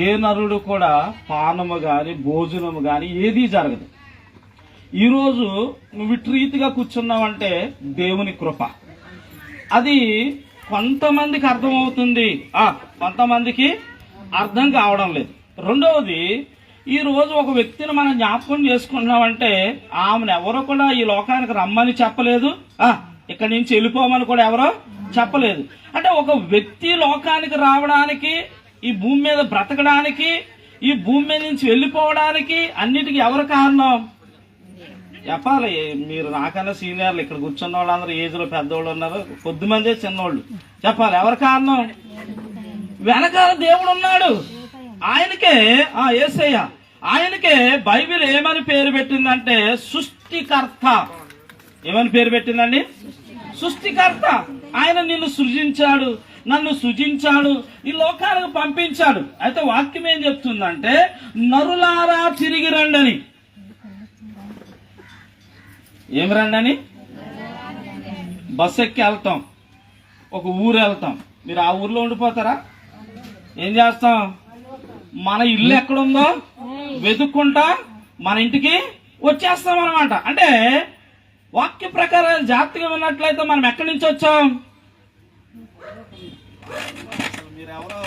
ఏ నరుడు కూడా పానము గాని భోజనము గాని ఏదీ జరగదు. ఈరోజు నువ్వు ఇటు రీతిగా కూర్చున్నావంటే దేవుని కృప. అది కొంతమందికి అర్థమవుతుంది, కొంతమందికి అర్థం కావడం లేదు. రెండవది, ఈ రోజు ఒక వ్యక్తిని మనం జ్ఞాపకం చేసుకున్నామంటే ఆమెను ఎవరో కూడా ఈ లోకానికి రమ్మని చెప్పలేదు, ఇక్కడి నుంచి వెళ్ళిపోమని కూడా ఎవరో చెప్పలేదు. అంటే ఒక వ్యక్తి లోకానికి రావడానికి, ఈ భూమి మీద బ్రతకడానికి, ఈ భూమి మీద నుంచి వెళ్ళిపోవడానికి అన్నిటికీ ఎవరు కారణం చెప్పాలి. మీరు నాకన్నా సీనియర్లు, ఇక్కడ కూర్చున్న వాళ్ళందరూ ఏజ్ లో పెద్దోళ్ళు ఉన్నారు, కొద్దిమందే చిన్నోళ్ళు. చెప్పాలి ఎవరు కారణం? వెనకాల దేవుడు ఉన్నాడు. ఆయనకే యేసయ్య, ఆయనకే బైబిల్ ఏమని పేరు పెట్టిందంటే సృష్టికర్త. ఏమని పేరు పెట్టిందండి? సృష్టికర్త. ఆయన నిన్ను సృజించాడు, నన్ను సృజించాడు, ఈ లోకానికి పంపించాడు. అయితే వాక్యం ఏం చెప్తుందంటే నరులారా తిరిగి రండని. ఏమి రండని? బస్సు ఎక్కి వెళ్తాం, ఒక ఊరు వెళ్తాం. మీరు ఆ ఊర్లో ఉండిపోతారా? ఏం చేస్తాం? మన ఇల్లు ఎక్కడుందో వెతుక్కుంటా మన ఇంటికి వచ్చేస్తాం అన్నమాట. అంటే వాక్య ప్రకారం జాగ్రత్తగా ఉన్నట్లయితే మనం ఎక్కడి నుంచి వచ్చాం? మీరెవరో